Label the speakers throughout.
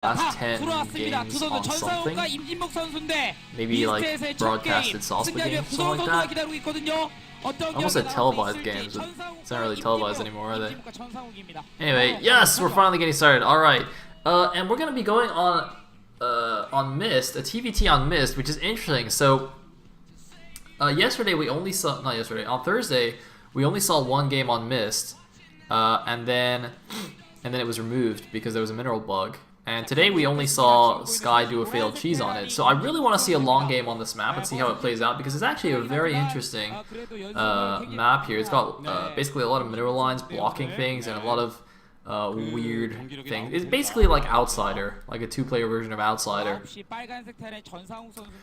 Speaker 1: last 10 games on something. Maybe like broadcasted software games, something like that. I almost said televised games, but it's not really televised anymore, are they? Anyway, yes, we're finally getting started. Alright, and we're going to be going on Mist, a TVT on Mist, which is interesting. So, yesterday we only saw, not yesterday, on Thursday, we only saw one game on Mist, and then it was removed because there was a mineral bug. And today we only saw Sky do a failed cheese on it. So I really want to see a long game on this map and see how it plays out, because it's actually a very interesting map here. It's got basically a lot of mineral lines blocking things and a lot of weird things. It's basically like Outsider, like a two-player version of Outsider,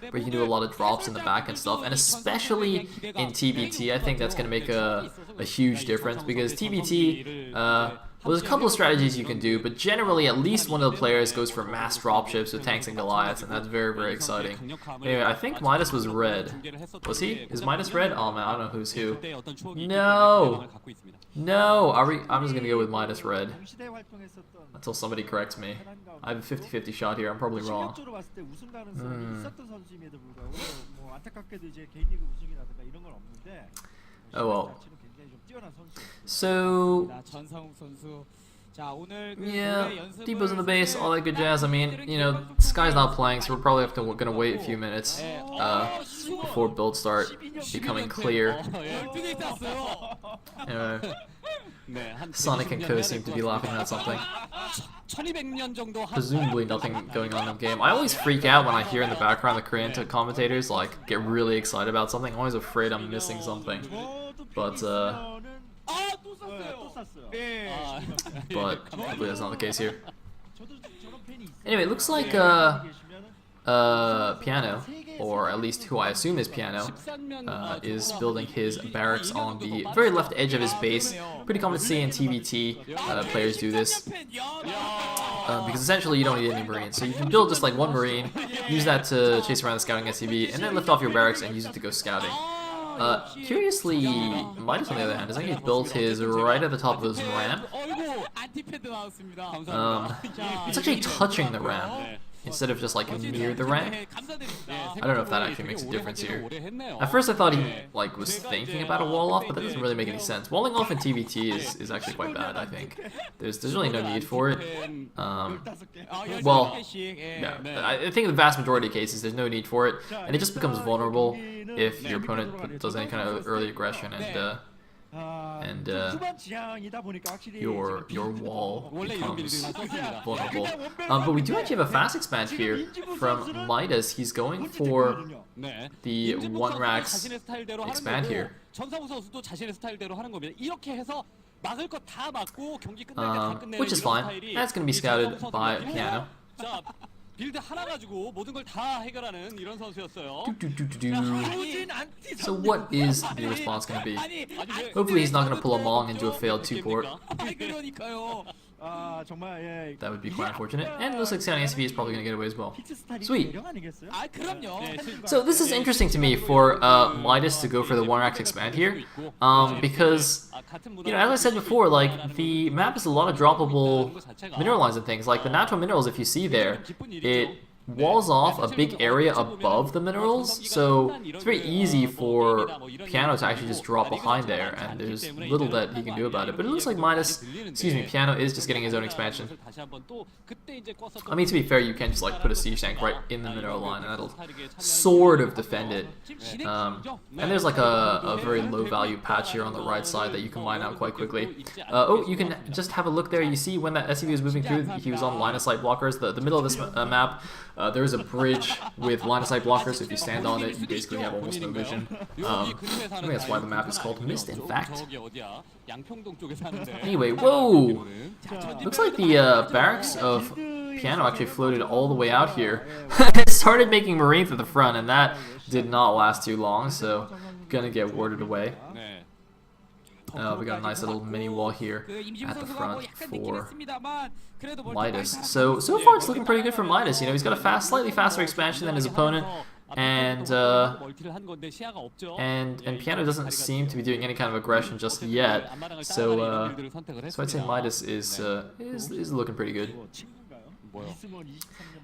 Speaker 1: where you can do a lot of drops in the back and stuff. And especially in TVT, I think that's going to make a huge difference, because TVT... well, there's a couple of strategies you can do, but generally at least one of the players goes for mass dropships with tanks and Goliaths, and that's very, very exciting. Anyway, I think Midas was red. Was he? Is Midas red? Oh man, I don't know who's who. No! No! I'm just gonna go with Midas red. Until somebody corrects me. I have a 50-50 shot here, I'm probably wrong. Oh well. So, yeah, Depot's in the base, all that good jazz. I mean, you know, Sky's not playing, so we're probably gonna wait a few minutes before builds start becoming clear. Anyway, Sonic and Co seem to be laughing at something. Presumably nothing going on in the game. I always freak out when I hear in the background the Korean commentators like get really excited about something. I'm always afraid I'm missing something. But hopefully that's not the case here. Anyway, it looks like PianO, or at least who I assume is PianO, is building his barracks on the very left edge of his base. Pretty common to see in TVT, players do this. Because essentially you don't need any marines. So you can build just like one marine, use that to chase around the scouting SCV, and then lift off your barracks and use it to go scouting. Curiously, Midas on the other hand is actually built his right at the top of his ramp. It's actually touching the ramp instead of just like near the ramp. I don't know if that actually makes a difference here. At first I thought he like was thinking about a wall off, but that doesn't really make any sense. Walling off in TVT is actually quite bad, I think. There's really no need for it. Well, yeah, I think in the vast majority of cases there's no need for it, and it just becomes vulnerable if your opponent does any kind of early aggression and your wall becomes vulnerable. But we do actually have a fast expand here from Midas. He's going for the 1-racks expand here. Which is fine. That's going to be scouted by PianO. So what is the response going to be? Hopefully he's not going to pull a Mong into a failed 2-port. That would be quite unfortunate. And it looks like scouting SCV is probably going to get away as well. Sweet. So this is interesting to me for Midas to go for the 1-rack expand here. Because, you know, as I said before, like, the map has a lot of droppable mineral lines and things. Like, the natural minerals, if you see there, it walls off a big area above the minerals, so it's very easy for PianO to actually just drop behind there, and there's little that he can do about it. But it looks like PianO is just getting his own expansion. I mean, to be fair, you can just like put a siege tank right in the mineral line, and that'll sort of defend it. And there's like a very low value patch here on the right side that you can mine out quite quickly. Oh, you can just have a look there. You see when that SCV was moving through, he was on line of sight blockers. The middle of this map, there is a bridge with line of sight blockers, so if you stand on it, you basically have almost no vision. I think that's why the map is called Mist, in fact. Anyway, whoa! Looks like the barracks of PianO actually floated all the way out here. It started making marines at the front, and that did not last too long, so gonna get warded away. We got a nice little mini wall here at the front for Midas. So far it's looking pretty good for Midas. You know, he's got a slightly faster expansion than his opponent, and PianO doesn't seem to be doing any kind of aggression just yet. So I'd say Midas is looking pretty good.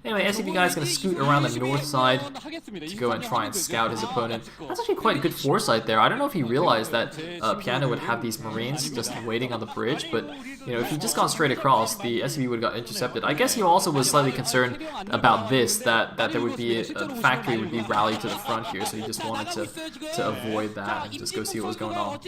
Speaker 2: Anyway, SCV guy's going to scoot around the north side to go and try and scout his opponent. That's actually quite good foresight there. I don't know if he realized that PianO would have these Marines just waiting on the bridge, but you know, if he'd just gone straight across, the SCV would have got intercepted. I guess he also was slightly concerned about this, that there would be the factory would be rallied to the front here, so he just wanted to avoid that and just go see what was going on.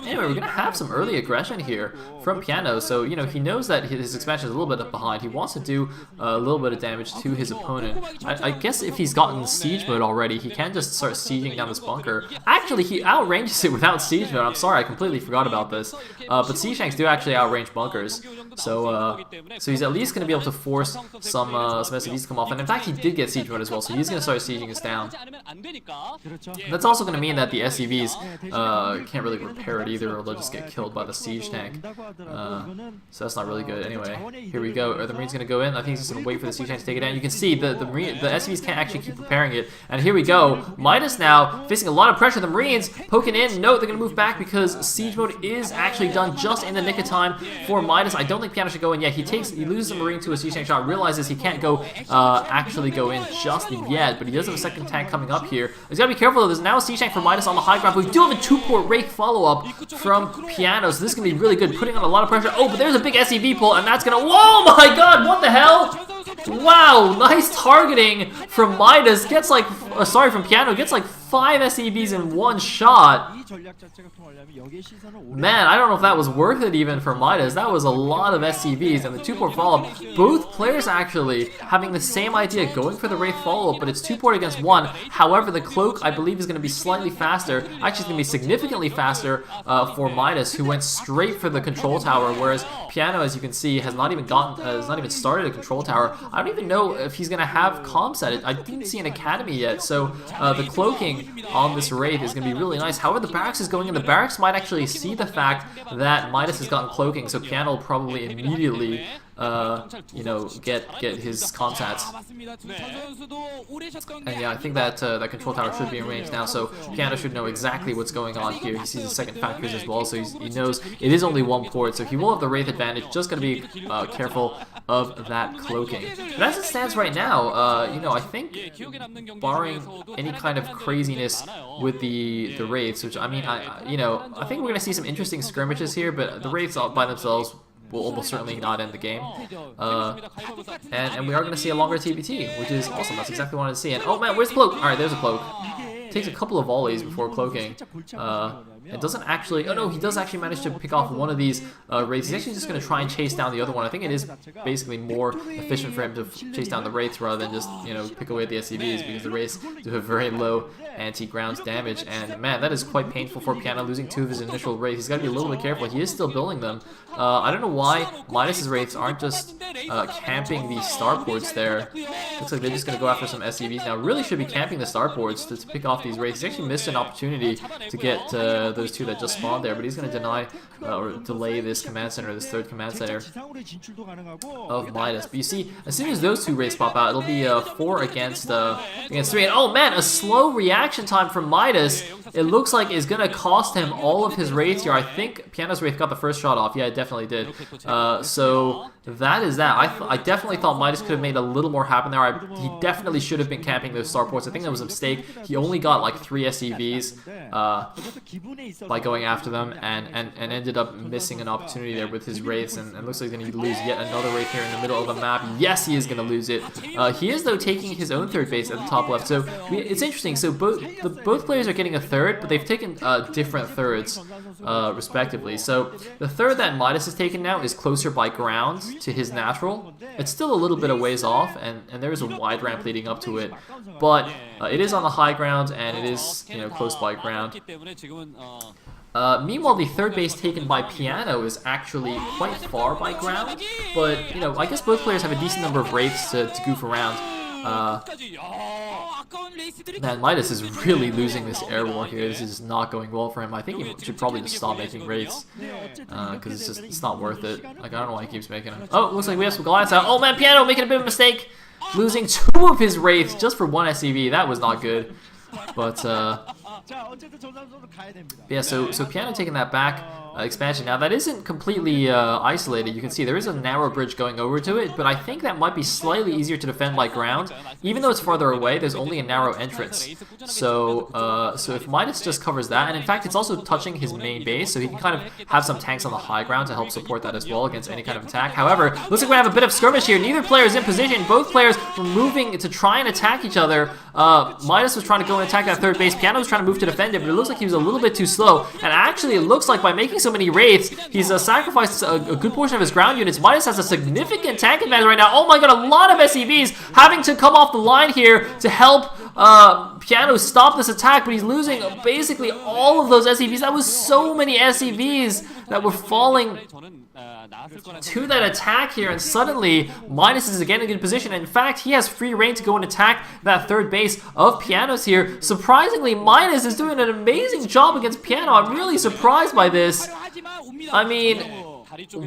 Speaker 2: Anyway, we're going to have some early aggression here from PianO, so you know, he knows that his expansion is a little bit up behind. He wants to do a little bit of damage to his opponent. I guess if he's gotten siege mode already, he can just start sieging down this bunker. Actually, he outranges it without siege mode. I'm sorry, I completely forgot about this. But siege tanks do actually outrange bunkers, so he's at least going to be able to force some SCVs to come off. And in fact, he did get siege mode as well, so he's going to start sieging us down. That's also going to mean that the SCVs can't really repair it either, or they'll just get killed by the siege tank. So that's not really good. Anyway, here we go. Are the Marines going to go in? I think he's just going to wait for the siege tank to take it down. You can see the SCVs can't actually keep repairing it. And here we go. Midas now facing a lot of pressure. The Marines poking in. No, they're going to move back because siege mode is actually done just in the nick of time for Midas. I don't think PianO should go in yet. He loses a Marine to a siege tank shot, realizes he can't go actually go in just yet, but he does have a second tank coming up here. He's got to be careful though. There's now a siege tank for Midas on the high ground, but we do have a 2-port Wraith follow-up from PianO, so this is going to be really good, putting on a lot of pressure. Oh, but there's a big SCV pull, and that's going to... Whoa, my God, what the hell? Wow, nice targeting from Midas. Gets like... sorry, from PianO. Gets like 5 SCVs in one shot. Man, I don't know if that was worth it even for Midas. That was a lot of SCVs, and the 2-port follow-up. Both players actually having the same idea, going for the Wraith follow-up, but it's 2-port against 1. However, the Cloak, I believe, is going to be slightly faster. Actually, it's going to be significantly faster for Midas, who went straight for the control tower, whereas PianO, as you can see, has not even started a control tower. I don't even know if he's going to have comms at it. I didn't see an academy yet, so the cloaking on this Wraith is going to be really nice. However, the barracks is going in. The barracks might actually see the fact that Midas has gotten cloaking, so PianO will probably immediately you know, get his contacts. And yeah, I think that that control tower should be in range now, so PianO should know exactly what's going on here. He sees the second factories as well, so he knows it is only 1 port, so he will have the Wraith advantage. Just going to be careful of that cloaking. But as it stands right now, you know, I think, barring any kind of craziness with the Wraiths, which I mean, you know, I think we're going to see some interesting skirmishes here, but the Wraiths all by themselves will almost certainly not end the game. And we are going to see a longer TBT, which is awesome. That's exactly what I wanted to see. And oh man, where's the cloak? Alright, there's a cloak. Takes a couple of volleys before cloaking. It doesn't actually... Oh no, he does actually manage to pick off one of these Wraiths. He's actually just going to try and chase down the other one. I think it is basically more efficient for him to chase down the Wraiths rather than just, you know, pick away at the SCVs, because the Wraiths do have very low anti-ground damage. And man, that is quite painful for PianO, losing 2 of his initial Wraiths. He's got to be a little bit careful. He is still building them. I don't know why Midas's Wraiths aren't just camping these starports there. Looks like they're just going to go after some SCVs now. Really should be camping the starports to pick off these Wraiths. He actually missed an opportunity to get those 2 that just spawned there, but he's going to deny or delay this command center, this 3rd command center of Midas. But you see, as soon as those 2 Wraiths pop out, it'll be 4 against 3. And oh man, a slow reaction time from Midas. It looks like is going to cost him all of his Wraiths here. I think PianO's Wraith got the first shot off. Yeah, it definitely did. So that is that. I definitely thought Midas could have made a little more happen there. He definitely should have been camping those starports. I think that was a mistake. He only got like 3 SCVs by going after them, and ended up missing an opportunity there with his Wraiths, and looks like he's going to lose yet another Wraith here in the middle of the map. Yes, he is going to lose it. He is, though, taking his own 3rd base at the top left. So it's interesting. So both players are getting a 3rd, but they've taken different 3rds, respectively. So the 3rd that Midas has taken now is closer by ground to his natural. It's still a little bit of ways off, and there is a wide ramp leading up to it, but it is on the high ground, and it is, you know, close by ground. Meanwhile, the 3rd base taken by PianO is actually quite far by ground, but, you know, I guess both players have a decent number of Wraiths to goof around. Man, Midas is really losing this air war here. This is not going well for him. I think he should probably just stop making Wraiths, because it's not worth it. Like, I don't know why he keeps making them. Oh, looks like we have some Goliaths out. Oh man, PianO making a bit of a mistake, losing 2 of his Wraiths just for 1 SCV. That was not good. But Yeah, so PianO taking that back expansion. Now that isn't completely isolated. You can see there is a narrow bridge going over to it, but I think that might be slightly easier to defend by ground. Even though it's farther away, there's only a narrow entrance. So if Midas just covers that, and in fact it's also touching his main base, so he can kind of have some tanks on the high ground to help support that as well against any kind of attack. However, looks like we have a bit of skirmish here. Neither player is in position. Both players were moving to try and attack each other. Midas was trying to go and attack that third base. PianO was trying to move to defend it, but it looks like he was a little bit too slow. And actually, it looks like by making so many wraiths, he's sacrificed a good portion of his ground units. Midas has a significant tank advantage right now. Oh my god, a lot of SCVs having to come off the line here to help PianO stop this attack, but he's losing basically all of those SCVs. That was so many SCVs that were falling to that attack here, and suddenly Midas is again in a good position. In fact, he has free reign to go and attack that third base of PianO's here. Surprisingly, Midas is doing an amazing job against PianO. I'm really surprised by this. I mean,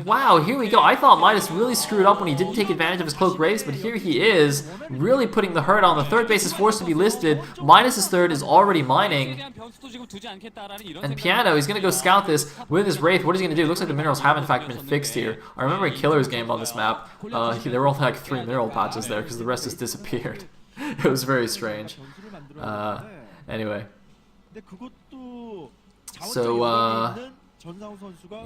Speaker 2: wow, here we go. I thought Midas really screwed up when he didn't take advantage of his cloak race, but here he is, really putting the hurt on. The third base is forced to be listed. Midas' third is already mining. And PianO, he's going to go scout this with his wraith. What is he going to do? It looks like the minerals have in fact been fixed here. I remember in Killer's game on this map, there were only like 3 mineral patches there because the rest just disappeared. It was very strange. Anyway. So,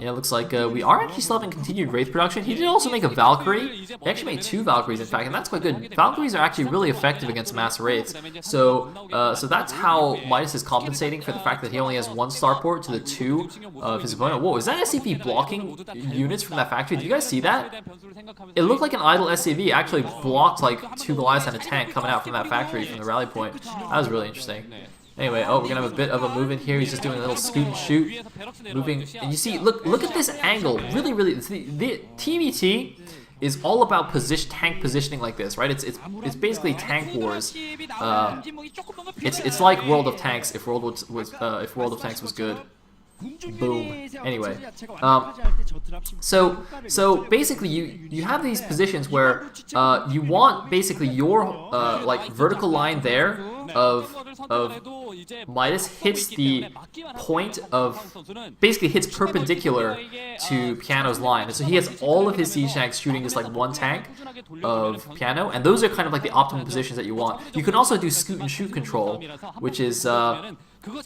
Speaker 2: yeah, looks like we are actually still having continued Wraith production. He did also make a Valkyrie. He actually made 2 Valkyries, in fact, and that's quite good. Valkyries are actually really effective against mass Wraiths. So that's how Midas is compensating for the fact that he only has 1 starport to the 2 of his opponent. Whoa, is that SCV blocking units from that factory? Did you guys see that? It looked like an idle SCV actually blocked like 2 Goliaths and a tank coming out from that factory from the rally point. That was really interesting. Anyway, we're gonna have a bit of a movement here. He's just doing a little scoot and shoot, moving, and you see, look at this angle. Really, the TVT is all about tank positioning like this, right? It's basically tank wars. It's like World of Tanks if World of Tanks was good. Boom. Anyway, so basically you have these positions where you want basically your like vertical line there of Midas hits the point of basically hits perpendicular to PianO's line, and so he has all of his siege tanks shooting just like 1 tank of PianO, and those are kind of like the optimal positions that you want. You can also do scoot and shoot control, which is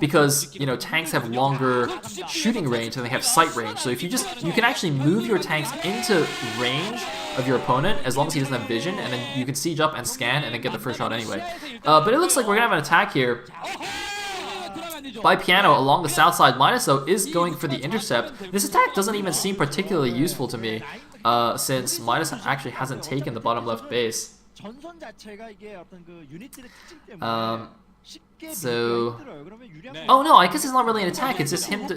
Speaker 2: because, you know, tanks have longer shooting range than they have sight range. So if you can actually move your tanks into range of your opponent as long as he doesn't have vision, and then you can siege up and scan and then get the first shot anyway. But it looks like we're gonna have an attack here by PianO along the south side. Midas, though, is going for the intercept. This attack doesn't even seem particularly useful to me, since Midas actually hasn't taken the bottom left base. So, oh no, I guess it's not really an attack. It's just him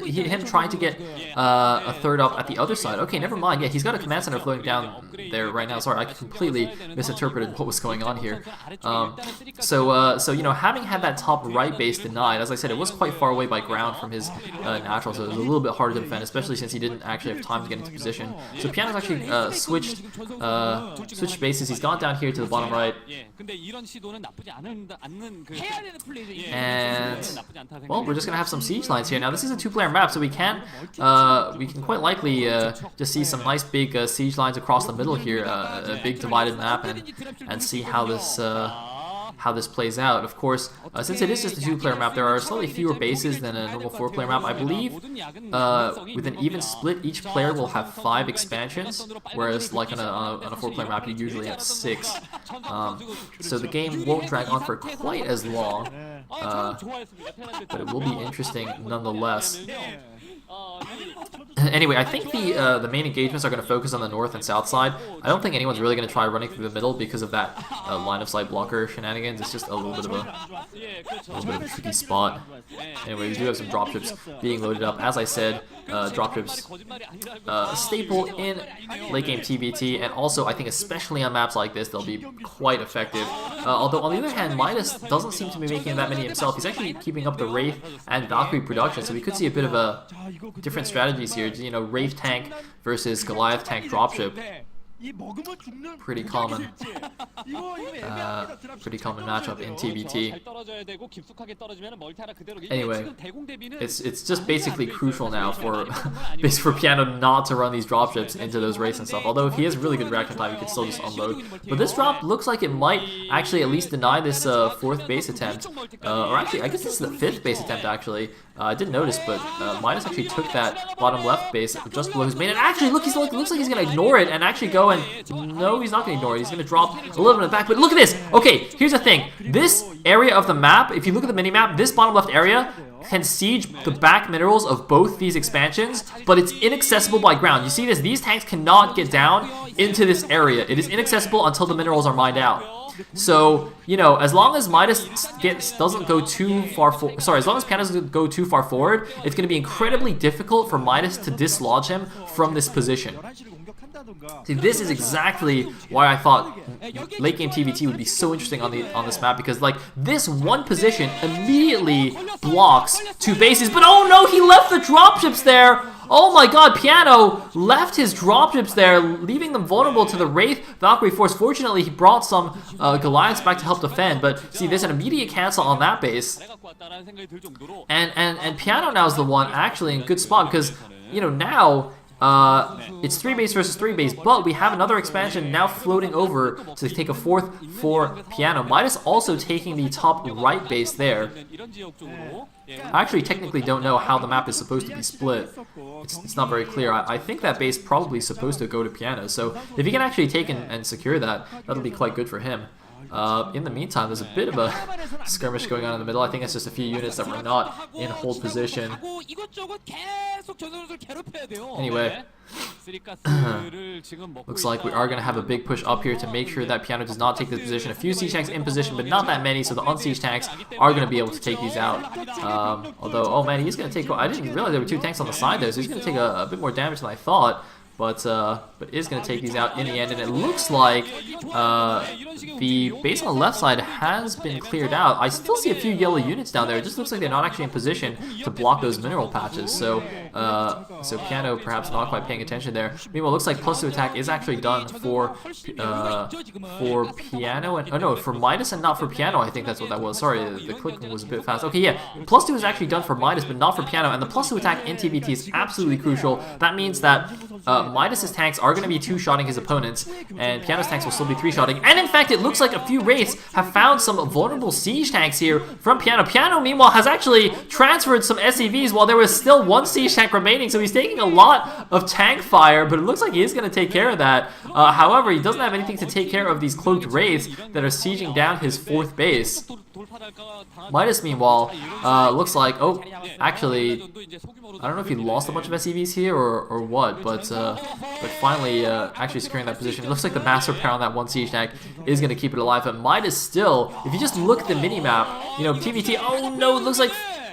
Speaker 2: trying to get a third up at the other side. Okay, never mind. Yeah, he's got a command center floating down there right now. Sorry, I completely misinterpreted what was going on here. So you know, having had that top right base denied, as I said, it was quite far away by ground from his natural, so it was a little bit harder to defend, especially since he didn't actually have time to get into position. So PianO's actually switched bases. He's gone down here to the bottom right. And, well, we're just going to have some siege lines here. Now, this is a 2-player map, so we can quite likely just see some nice big siege lines across the middle here, a big divided map, and see how this plays out. Of course, since it is just a 2-player map, there are slightly fewer bases than a normal 4-player map. I believe with an even split, each player will have 5 expansions, whereas like on a 4-player map, you usually have 6. So the game won't drag on for quite as long, but it will be interesting nonetheless. Anyway, I think the main engagements are going to focus on the north and south side. I don't think anyone's really going to try running through the middle because of that line of sight blocker shenanigans. It's just a little bit of a tricky spot. Anyway, we do have some dropships being loaded up. As I said, dropships staple in late game TVT, and also I think especially on maps like this, they'll be quite effective. Although on the other hand, Midas doesn't seem to be making that many himself. He's actually keeping up the Wraith and Valkyrie production, so we could see a bit of a different strategies here. You know, Wraith tank versus Goliath tank dropship. Pretty common. Pretty common matchup in TBT. Anyway, it's just basically crucial now for for PianO not to run these dropships into those wraiths and stuff. Although if he has really good reaction time, he can still just unload. But this drop looks like it might actually at least deny this 4th base attempt. Or actually, I guess this is the 5th base attempt actually. I didn't notice, but Midas actually took that bottom left base just below his main. And actually, look, looks like he's going to ignore it and actually go and... No, he's not going to ignore it. He's going to drop a little bit in the back. But look at this. Okay, here's the thing. This area of the map, if you look at the mini-map, this bottom left area can siege the back minerals of both these expansions, but it's inaccessible by ground. You see this? These tanks cannot get down into this area. It is inaccessible until the minerals are mined out. So, you know, as long as Midas doesn't go too far forward, as long as PianO doesn't go too far forward, it's going to be incredibly difficult for Midas to dislodge him from this position. See, this is exactly why I thought late game TBT would be so interesting on this map, because like this one position immediately blocks 2 bases. But oh no, he left the dropships there. Oh my god, PianO left his dropships there, leaving them vulnerable to the Wraith Valkyrie Force. Fortunately, he brought some Goliaths back to help defend, but see, there's an immediate cancel on that base. And PianO now is the one actually in good spot, because, you know, now... it's 3 base versus 3 base, but we have another expansion now floating over to take a 4th for PianO. Midas also taking the top right base there. I actually technically don't know how the map is supposed to be split. It's not very clear. I think that base probably is supposed to go to PianO, so if he can actually take and secure that, that'll be quite good for him. In the meantime, there's a bit of a skirmish going on in the middle. I think it's just a few units that were not in hold position. Anyway, looks like we are going to have a big push up here to make sure that PianO does not take this position. A few siege tanks in position, but not that many, so the unsiege tanks are going to be able to take these out. Although, oh man, he's going to take... I didn't realize there were 2 tanks on the side there, so he's going to take a bit more damage than I thought. But is going to take these out in the end, and it looks like the base on the left side has been cleared out. I still see a few yellow units down there. It just looks like they're not actually in position to block those mineral patches. So PianO perhaps not quite paying attention there. Meanwhile, it looks like +2 attack is actually done for PianO and for Midas and not for PianO. I think that's what that was. Sorry, the clicking was a bit fast. Okay, yeah, +2 is actually done for Midas, but not for PianO. And the +2 attack in TBT is absolutely crucial. That means that Midas's tanks are going to be 2-shotting his opponents, and PianO's tanks will still be 3-shotting. And in fact, it looks like a few wraiths have found some vulnerable siege tanks here from PianO. PianO, meanwhile, has actually transferred some SCVs while there was still 1 siege tank remaining, so he's taking a lot of tank fire, but it looks like he is going to take care of that. However, he doesn't have anything to take care of these cloaked wraiths that are sieging down his 4th base. Midas, meanwhile, looks like, oh, actually, I don't know if he lost a bunch of SCVs here or what, but finally actually securing that position. It looks like the Master Power on that 1 siege tank is going to keep it alive, but Midas still, if you just look at the mini-map, you know, TBT, oh no, it looks like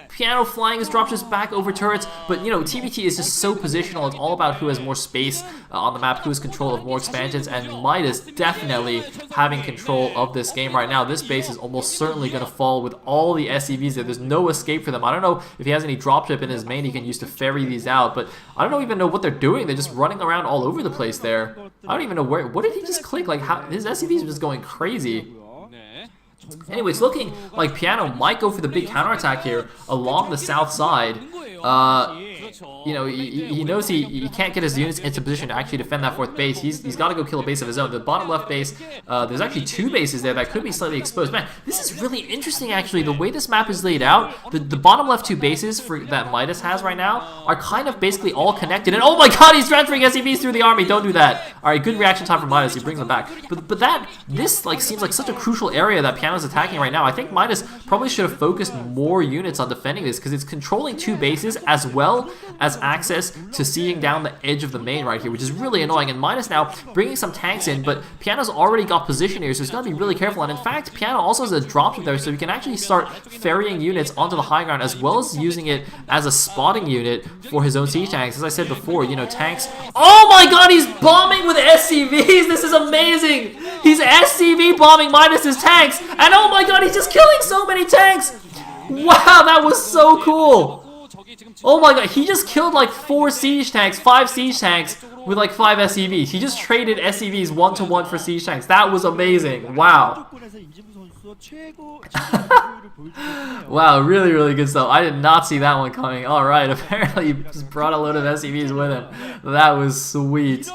Speaker 2: PianO flying his dropships back over turrets, but you know, TBT is just so positional. It's all about who has more space on the map, who has control of more expansions, and Midas definitely having control of this game right now. This base is almost certainly going to fall with all the SCVs there. There's no escape for them. I don't know if he has any dropship in his main he can use to ferry these out, but I don't even know what they're doing. They're just running around all over the place there. I don't even know where. What did he just click? Like, how his SCVs are just going crazy. Anyway, it's looking like PianO might go for the big counterattack here along the south side. You know, he knows he can't get his units into position to actually defend that 4th base. He's got to go kill a base of his own. The bottom left base, there's actually 2 bases there that could be slightly exposed. Man, this is really interesting, actually. The way this map is laid out, the bottom left 2 bases that Midas has right now are kind of basically all connected. And oh my god, he's transferring SCVs through the army. Don't do that. All right, good reaction time from Midas. He brings them back. But this like seems like such a crucial area that PianO's attacking right now. I think Midas probably should have focused more units on defending this, because it's controlling 2 bases as well as access to seeing down the edge of the main right here, which is really annoying. And Midas now bringing some tanks in, but PianO's already got position here, so he's got to be really careful. And in fact, PianO also has a dropship there, so he can actually start ferrying units onto the high ground, as well as using it as a spotting unit for his own siege tanks. As I said before, you know, tanks... Oh my god, he's bombing with SCVs! This is amazing! He's SCV bombing Midas's tanks, and oh my god, he's just killing so many tanks! Wow, that was so cool! Oh my god, he just killed like 4 siege tanks, 5 siege tanks with like 5 SCVs. He just traded SCVs 1-to-1 for siege tanks. That was amazing. Wow. Wow, really, really good stuff. I did not see that one coming. Alright, apparently he just brought a load of SCVs with him. That was sweet.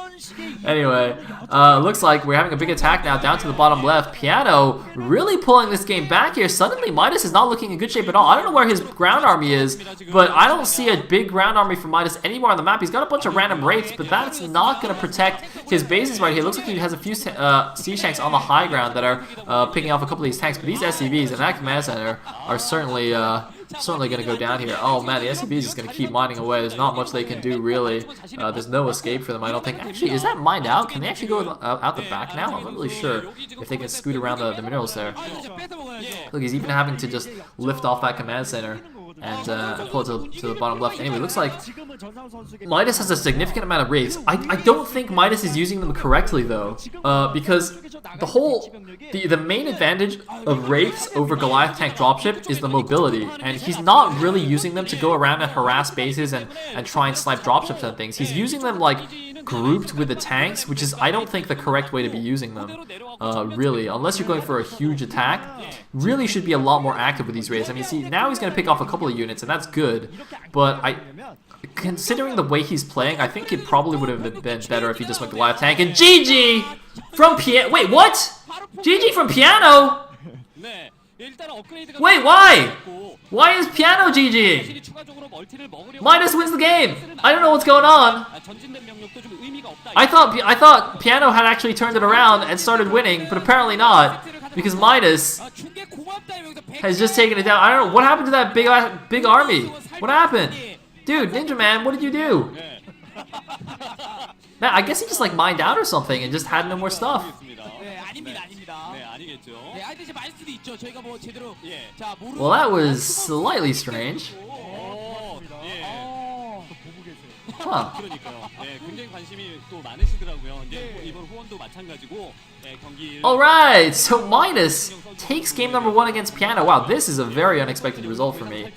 Speaker 2: Anyway, looks like we're having a big attack now down to the bottom left. PianO really pulling this game back here. Suddenly, Midas is not looking in good shape at all. I don't know where his ground army is, but I don't see a big ground army for Midas anywhere on the map. He's got a bunch of random wraiths, but that's not going to protect his bases right here. Looks like he has a few siege tanks on the high ground that are picking off a couple of these tanks, but these SCVs and that command center are certainly going to go down here. Oh man, the SCVs is going to keep mining away. There's not much they can do really. There's no escape for them, I don't think. Actually, is that mined out? Can they actually go out the back now? I'm not really sure if they can scoot around the minerals there. Look, he's even having to just lift off that command center and pull it to the bottom left. Anyway, looks like Midas has a significant amount of wraiths. I don't think Midas is using them correctly though, because the main advantage of wraiths over Goliath tank dropship is the mobility, and he's not really using them to go around and harass bases and try and snipe dropships and things. He's using them like grouped with the tanks, which is I don't think the correct way to be using them. Really, unless you're going for a huge attack, really should be a lot more active with these wraiths. I mean, see, now he's going to pick off a couple of units, and that's good, but considering the way he's playing, I think it probably would have been better if he just went Goliath tank and GG from PianO. Wait, what? GG from PianO? Wait, why? Why is PianO GGing? Midas wins the game. I don't know what's going on. I thought PianO had actually turned it around and started winning, but apparently not, because Midas has just taken it down. I don't know what happened to that big army. What happened? Dude, Ninja Man, what did you do? Man, I guess he just like mined out or something and just had no more stuff. Well, that was slightly strange. Huh. Alright, so Midas takes game number 1 against PianO. Wow, this is a very unexpected result for me.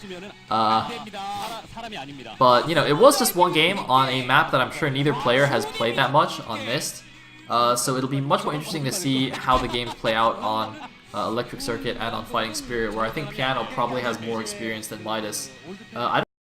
Speaker 2: But, you know, it was just one game on a map that I'm sure neither player has played that much on Mist. So it'll be much more interesting to see how the games play out on Electric Circuit and on Fighting Spirit, where I think PianO probably has more experience than Midas. I don't